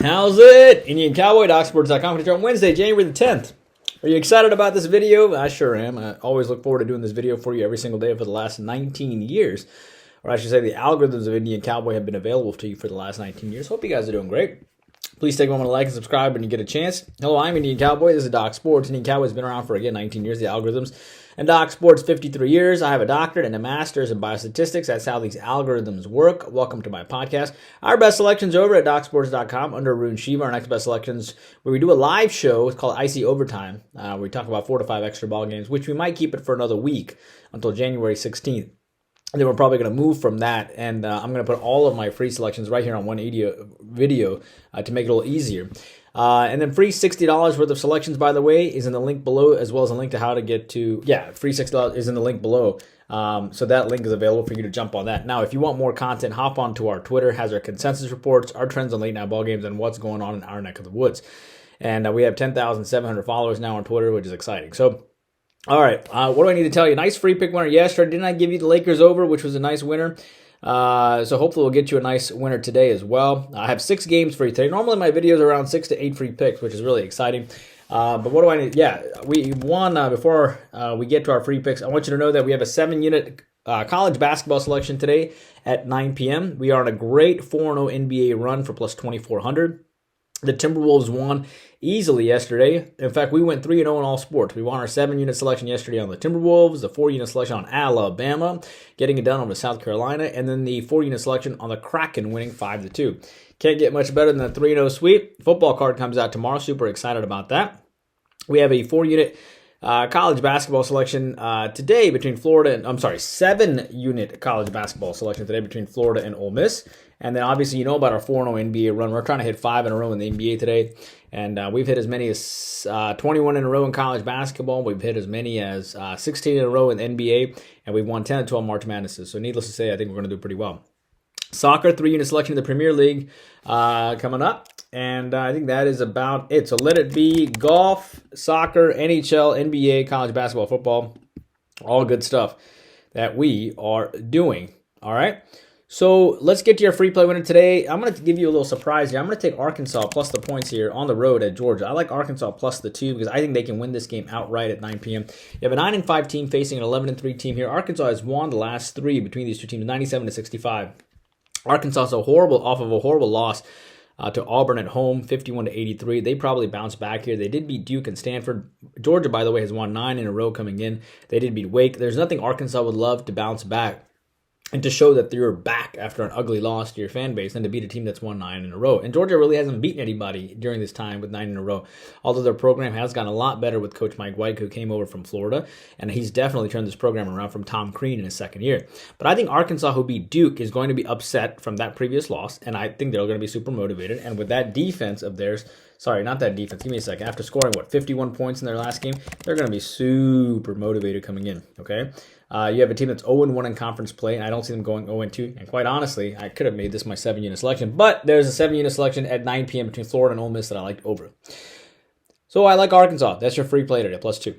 How's it? Indian Cowboy, docsports.com. On Wednesday, January the 10th. Are you excited about this video? I sure am. I always look forward to doing this video for you every single day for the last 19 years. Or I should say the algorithms of Indian Cowboy have been available to you for the last 19 years. Hope you guys are doing great. Please take a moment to like and subscribe when you get a chance. Hello, I'm Indian Cowboy. This is Doc Sports. Indian Cowboy has been around for, again, 19 years, the algorithms. And Doc Sports, 53 years. I have a doctorate and a master's in Biostatistics. That's how these algorithms work. Welcome to my podcast. Our best selections over at docsports.com under Arun Shiva. Our next best selections, where we do a live show. It's called Icy Overtime. Where we talk about 4 to 5 extra ball games, which we might keep it for another week until January 16th. And then we're probably going to move from that, and I'm going to put all of my free selections right here on one video to make it a little easier. And then free $60 worth of selections, by the way, is in the link below, as well as a link to how to get to, free $60 is in the link below. So that link is available for you to jump on that. Now, if you want more content, hop onto our Twitter, has our consensus reports, our trends on late night ball games, and what's going on in our neck of the woods. And we have 10,700 followers now on Twitter, which is exciting. So, all right, what do I need to tell you? Nice free pick winner yesterday. Didn't I give you the Lakers over, which was a nice winner? So hopefully we'll get you a nice winner today as well. I have 6 games for you today. Normally my videos are around 6 to 8 free picks, which is really exciting. But what do I need? Yeah, we won. Before we get to our free picks, I want you to know that we have a 7-unit college basketball selection today at 9 p.m. We are on a great 4-0 NBA run for plus 2,400. The Timberwolves won easily yesterday. In fact, we went 3-0 in all sports. We won our 7-unit selection yesterday on the Timberwolves, the 4-unit selection on Alabama, getting it done over South Carolina, and then the 4-unit selection on the Kraken, winning 5-2. Can't get much better than the 3-0 sweep. Football card comes out tomorrow. Super excited about that. We have a 4-unit college basketball selection today between Florida and, 7-unit college basketball selection today between Florida and Ole Miss. And then obviously you know about our 4-0 NBA run. We're trying to hit 5 in a row in the NBA today. And we've hit as many as 21 in a row in college basketball. We've hit as many as 16 in a row in the NBA. And we've won 10 to 12 March Madnesses. So needless to say, I think we're going to do pretty well. Soccer, 3-unit selection in the Premier League coming up. And I think that is about it. So let it be golf, soccer, NHL, NBA, college basketball, football, all good stuff that we are doing. All right. So let's get to your free play winner today. I'm going to give you a little surprise here. I'm going to take Arkansas plus the points here on the road at Georgia. I like Arkansas plus the 2 because I think they can win this game outright at 9 p.m. You have a 9-5 team facing an 11-3 team here. Arkansas has won the last 3 between these two teams, 97-65. Arkansas is off of a horrible loss to Auburn at home, 51-83. They probably bounce back here. They did beat Duke and Sanford. Georgia, by the way, has won 9 in a row coming in. They did beat Wake. There's nothing Arkansas would love to bounce back and to show that you're back after an ugly loss to your fan base and to beat a team that's won 9 in a row. And Georgia really hasn't beaten anybody during this time with 9 in a row, although their program has gotten a lot better with Coach Mike White, who came over from Florida, and he's definitely turned this program around from Tom Crean in his second year. But I think Arkansas, who beat Duke, is going to be upset from that previous loss, and I think they're going to be super motivated. And with that defense of theirs, sorry, not that defense, give me a second. After scoring, 51 points in their last game, they're going to be super motivated coming in, okay? You have a team that's 0-1 in conference play, and I don't see them going 0-2. And quite honestly, I could have made this my 7-unit selection, but there's a 7-unit selection at 9 p.m. between Florida and Ole Miss that I liked over. So I like Arkansas. That's your free play today, plus 2.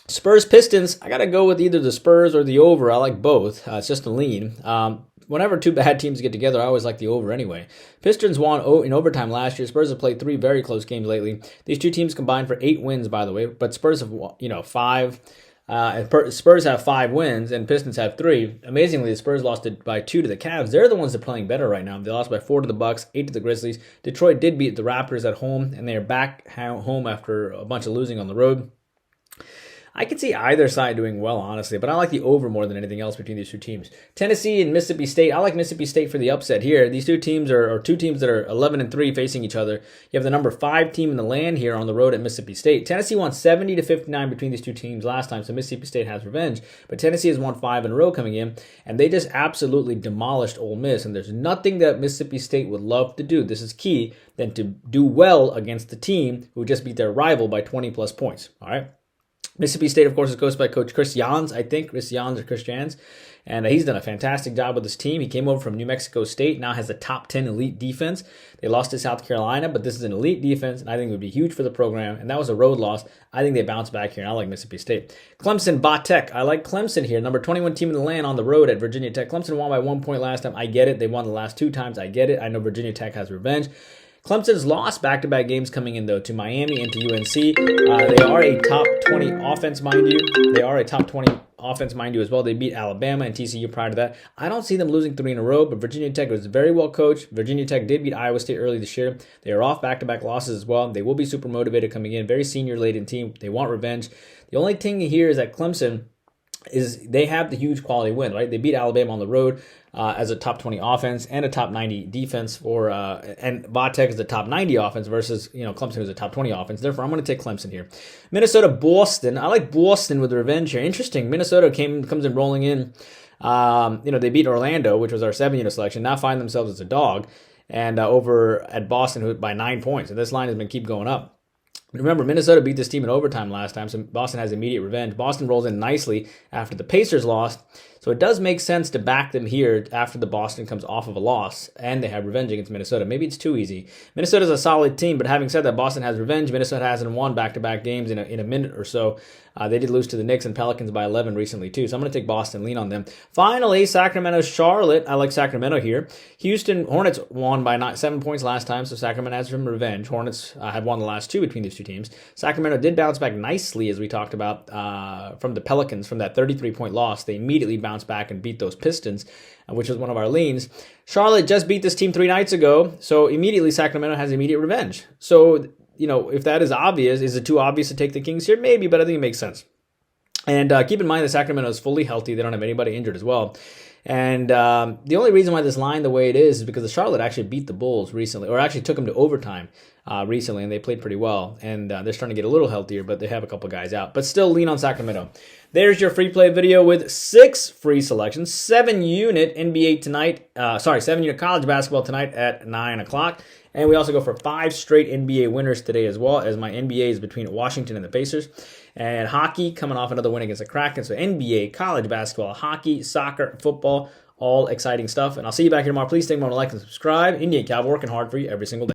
Spurs Pistons, I got to go with either the Spurs or the over. I like both. It's just a lean. Whenever 2 bad teams get together, I always like the over anyway. Pistons won in overtime last year. Spurs have played 3 very close games lately. These 2 teams combined for 8 wins, by the way, but Spurs have 5. Spurs have 5 wins and Pistons have 3. Amazingly, the Spurs lost by 2 to the Cavs. They're the ones that are playing better right now. They lost by 4 to the Bucks, 8 to the Grizzlies. Detroit did beat the Raptors at home, and they are back home after a bunch of losing on the road. I could see either side doing well, honestly, but I like the over more than anything else between these 2 teams. Tennessee and Mississippi State. I like Mississippi State for the upset here. These 2 teams are 2 teams that are 11-3 facing each other. You have the number 5 team in the land here on the road at Mississippi State. Tennessee won 70-59 between these 2 teams last time, so Mississippi State has revenge. But Tennessee has won 5 in a row coming in, and they just absolutely demolished Ole Miss. And there's nothing that Mississippi State would love to do. This is key than to do well against the team who just beat their rival by 20+ points. All right. Mississippi State, of course, is coached by Coach Chris Jans, I think. Chris Jans. And he's done a fantastic job with his team. He came over from New Mexico State, now has a top 10 elite defense. They lost to South Carolina, but this is an elite defense, and I think it would be huge for the program. And that was a road loss. I think they bounce back here, and I like Mississippi State. Clemson, Tech. I like Clemson here. Number 21 team in the land on the road at Virginia Tech. Clemson won by 1 point last time. I get it. They won the last 2 times. I get it. I know Virginia Tech has revenge. Clemson's lost back-to-back games coming in, though, to Miami and to UNC. They are a top 20 offense, mind you. They are a top 20 offense, mind you, as well. They beat Alabama and TCU prior to that. I don't see them losing 3 in a row, but Virginia Tech was very well coached. Virginia Tech did beat Iowa State early this year. They are off back-to-back losses as well. They will be super motivated coming in. Very senior-laden team. They want revenge. The only thing here is that Clemson is they have the huge quality win, right? They beat Alabama on the road as a top 20 offense and a top 90 defense for and Vatech is a top 90 offense versus Clemson is a top 20 offense. Therefore, I'm going to take Clemson here. Minnesota, Boston. I like Boston with revenge here. Interesting. Minnesota comes in rolling in. They beat Orlando, which was our 7-unit selection. Now find themselves as a dog and over at Boston by 9 points. And this line has been keep going up. Remember, Minnesota beat this team in overtime last time, so Boston has immediate revenge. Boston rolls in nicely after the Pacers lost, so it does make sense to back them here after the Boston comes off of a loss, and they have revenge against Minnesota. Maybe it's too easy. Minnesota's a solid team, but having said that, Boston has revenge. Minnesota hasn't won back-to-back games in a minute or so. They did lose to the Knicks and Pelicans by 11 recently, too, so I'm going to take Boston, lean on them. Finally, Sacramento, Charlotte. I like Sacramento here. Houston Hornets won by 7 points last time, so Sacramento has some revenge. Hornets have won the last 2 between these 2 teams. Sacramento did bounce back nicely, as we talked about, from the Pelicans, from that 33-point loss. They immediately bounced back and beat those Pistons, which was one of our leans. Charlotte just beat this team 3 nights ago, so immediately Sacramento has immediate revenge. So, if that is obvious, is it too obvious to take the Kings here? Maybe, but I think it makes sense. And keep in mind that Sacramento is fully healthy. They don't have anybody injured as well. And the only reason why this line the way it is because the Charlotte actually beat the Bulls recently, or actually took them to overtime recently, and they played pretty well. And they're starting to get a little healthier, but they have a couple guys out. But still lean on Sacramento. There's your free play video with 6 free selections, 7-unit NBA tonight. 7-unit college basketball tonight at 9 o'clock. And we also go for 5 straight NBA winners today as well, as my NBA is between Washington and the Pacers. And hockey coming off another win against the Kraken. So NBA, college basketball, hockey, soccer, football, all exciting stuff. And I'll see you back here tomorrow. Please take a moment to like and subscribe. Indian Cowboy working hard for you every single day.